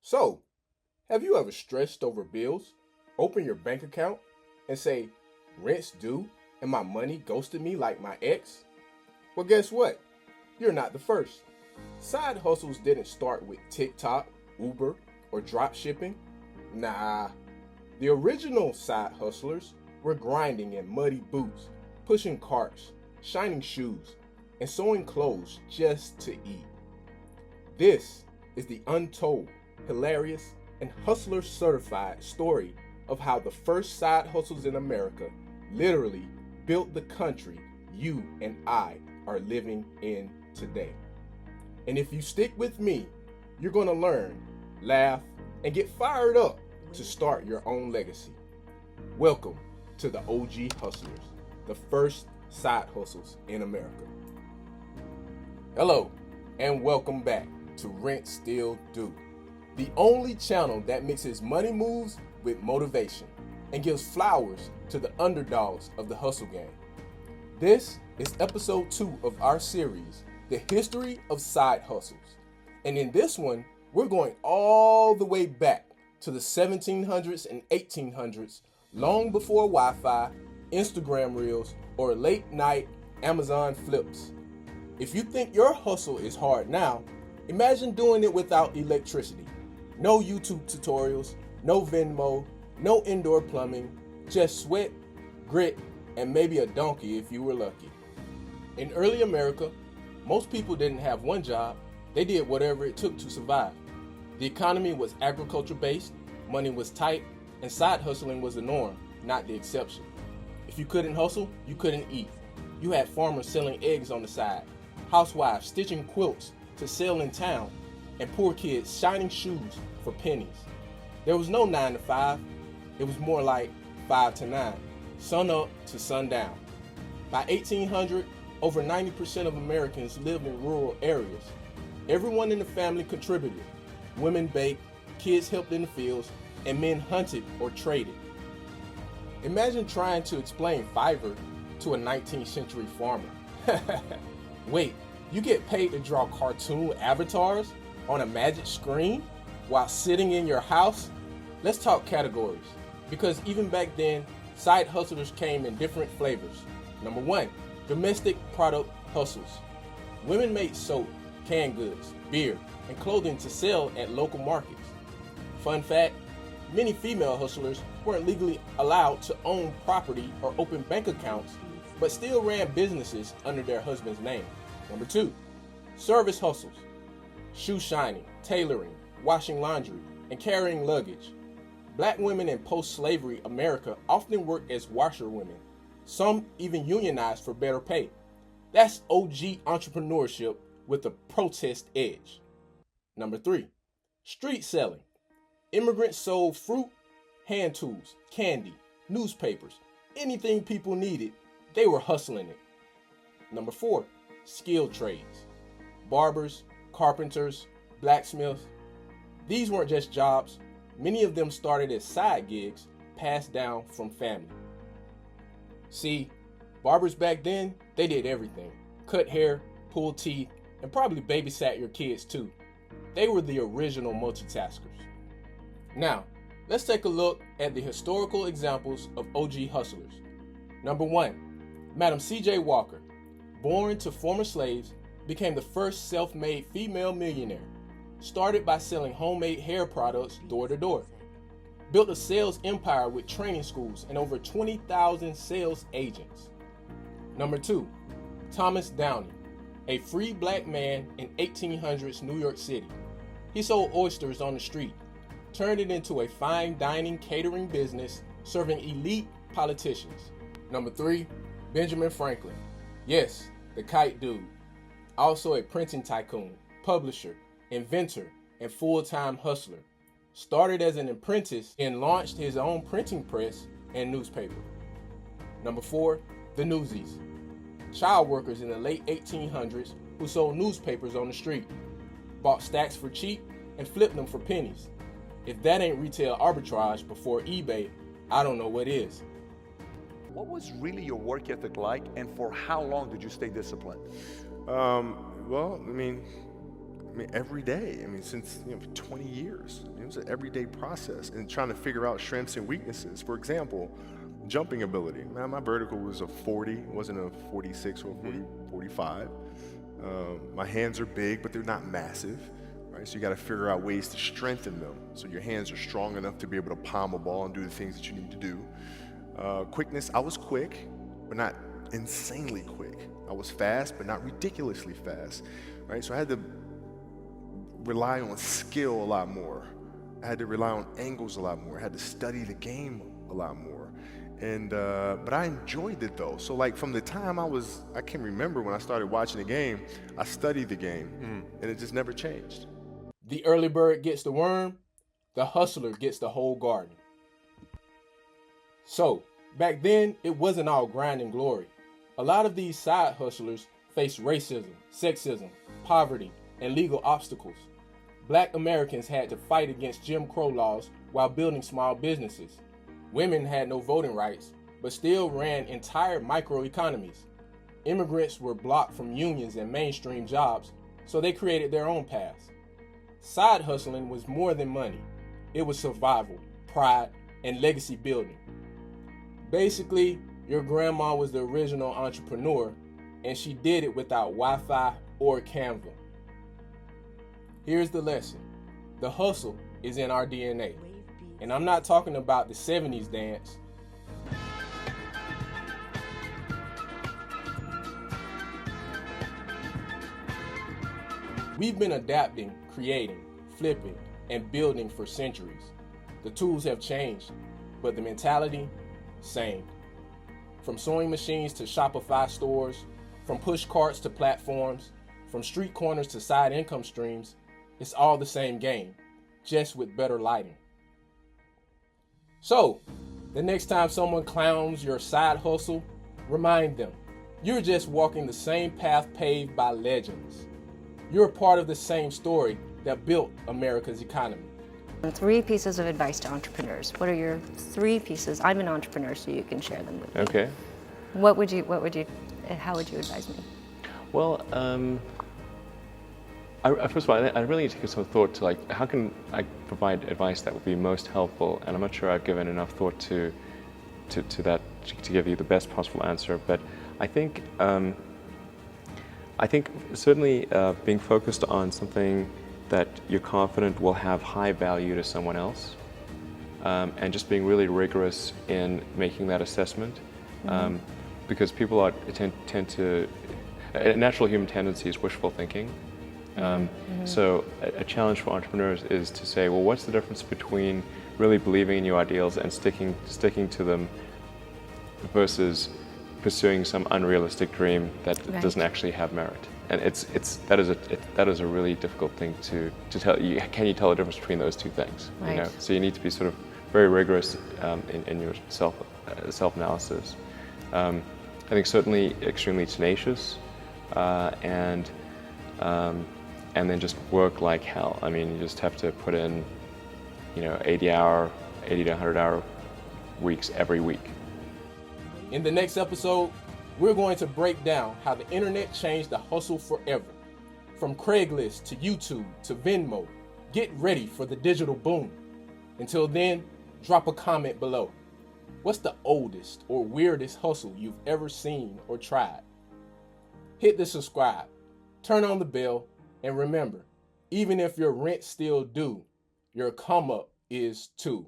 So, have you ever stressed over bills, open your bank account, and say, rent's due, and my money ghosted me like my ex? Well, guess what? You're not the first. Side hustles didn't start with TikTok, Uber, or drop shipping. Nah, the original side hustlers were grinding in muddy boots, pushing carts, shining shoes, and sewing clothes just to eat. This is the untold, hilarious, and hustler certified story of how the first side hustles in America literally built the country you and I are living in today. And if you stick with me, you're going to learn, laugh, and get fired up to start your own legacy. Welcome to the OG Hustlers, the first side hustles in America. Hello, and welcome back to Rent Still Due, the only channel that mixes money moves with motivation and gives flowers to the underdogs of the hustle game. This is episode 2 of our series, The History of Side Hustles. And in this one, we're going all the way back to the 1700s and 1800s, long before Wi-Fi, Instagram Reels, or late night Amazon flips. If you think your hustle is hard now, imagine doing it without electricity. No YouTube tutorials, no Venmo, no indoor plumbing, just sweat, grit, and maybe a donkey if you were lucky. In early America, most people didn't have one job, they did whatever it took to survive. The economy was agriculture-based, money was tight, and side hustling was the norm, not the exception. If you couldn't hustle, you couldn't eat. You had farmers selling eggs on the side, housewives stitching quilts to sell in town, and poor kids shining shoes for pennies. There was no 9 to 5, it was more like 5 to 9, sun up to sundown. By 1800, over 90% of Americans lived in rural areas. Everyone in the family contributed. Women baked, kids helped in the fields, and men hunted or traded. Imagine trying to explain Fiverr to a 19th century farmer. Wait, you get paid to draw cartoon avatars on a magic screen while sitting in your house? Let's talk categories, because even back then, side hustlers came in different flavors. Number 1, domestic product hustles. Women made soap, canned goods, beer, and clothing to sell at local markets. Fun fact, many female hustlers weren't legally allowed to own property or open bank accounts, but still ran businesses under their husband's name. Number 2, service hustles. Shoe shining, tailoring, washing laundry, and carrying luggage. Black women in post-slavery America often worked as washerwomen. Some even unionized for better pay. That's OG entrepreneurship with a protest edge. Number 3, street selling. Immigrants sold fruit, hand tools, candy, newspapers, anything people needed, they were hustling it. Number 4, skilled trades. Barbers, carpenters, blacksmiths. These weren't just jobs. Many of them started as side gigs passed down from family. See, barbers back then, they did everything. Cut hair, pull teeth, and probably babysat your kids too. They were the original multitaskers. Now, let's take a look at the historical examples of OG hustlers. Number 1, Madam C.J. Walker, born to former slaves, became the first self-made female millionaire. Started by selling homemade hair products door to door. Built a sales empire with training schools and over 20,000 sales agents. Number 2, Thomas Downey, a free black man in 1800s New York City. He sold oysters on the street, turned it into a fine dining catering business serving elite politicians. Number 3, Benjamin Franklin. Yes, the kite dude. Also a printing tycoon, publisher, inventor, and full-time hustler. Started as an apprentice and launched his own printing press and newspaper. Number 4, the Newsies. Child workers in the late 1800s who sold newspapers on the street, bought stacks for cheap and flipped them for pennies. If that ain't retail arbitrage before eBay, I don't know what is. What was really your work ethic like, and for how long did you stay disciplined? Well, I mean, every day. Since 20 years. was an everyday process and trying to figure out strengths and weaknesses. For example, jumping ability. Man, my vertical was a 40, it wasn't a 46 or a 40, 45. My hands are big, but they're not massive, right? So you got to figure out ways to strengthen them so your hands are strong enough to be able to palm a ball and do the things that you need to do. Quickness, I was quick, but not insanely quick. I was fast, but not ridiculously fast, right? So I had to rely on skill a lot more. I had to rely on angles a lot more. I had to study the game a lot more. And, but I enjoyed it though. So like from the time I can remember when I started watching the game, I studied the game and it just never changed. The early bird gets the worm, the hustler gets the whole garden. So back then, it wasn't all grind and glory. A lot of these side hustlers faced racism, sexism, poverty, and legal obstacles. Black Americans had to fight against Jim Crow laws while building small businesses. Women had no voting rights, but still ran entire microeconomies. Immigrants were blocked from unions and mainstream jobs, so they created their own paths. Side hustling was more than money. It was survival, pride, and legacy building. Basically, your grandma was the original entrepreneur, and she did it without Wi-Fi or Canva. Here's the lesson. The hustle is in our DNA. And I'm not talking about the 70s dance. We've been adapting, creating, flipping, and building for centuries. The tools have changed, but the mentality, same. From sewing machines to Shopify stores, from push carts to platforms, from street corners to side income streams, it's all the same game, just with better lighting. So, the next time someone clowns your side hustle, remind them, you're just walking the same path paved by legends. You're a part of the same story that built America's economy. 3 pieces of advice to entrepreneurs. What are your 3 pieces? I'm an entrepreneur, so you can share them with me. Okay. How would you advise me? Well, first of all, I really need to give some thought to like, how can I provide advice that would be most helpful? And I'm not sure I've given enough thought to that to give you the best possible answer. But I think certainly being focused on something that you're confident will have high value to someone else, and just being really rigorous in making that assessment, because people tend to, a natural human tendency is wishful thinking. So a challenge for entrepreneurs is to say, well, what's the difference between really believing in your ideals and sticking to them versus pursuing some unrealistic dream that doesn't actually have merit? And that is a really difficult thing to tell. Can you tell the difference between those two things? Right. You know? So you need to be sort of very rigorous in your self-analysis. I think certainly extremely tenacious, and then just work like hell. I mean, you just have to put in, 80 to 100-hour weeks every week. In the next episode, we're going to break down how the internet changed the hustle forever. From Craigslist to YouTube to Venmo, get ready for the digital boom. Until then, drop a comment below. What's the oldest or weirdest hustle you've ever seen or tried? Hit the subscribe, turn on the bell, and remember, even if your rent's still due, your come up is too.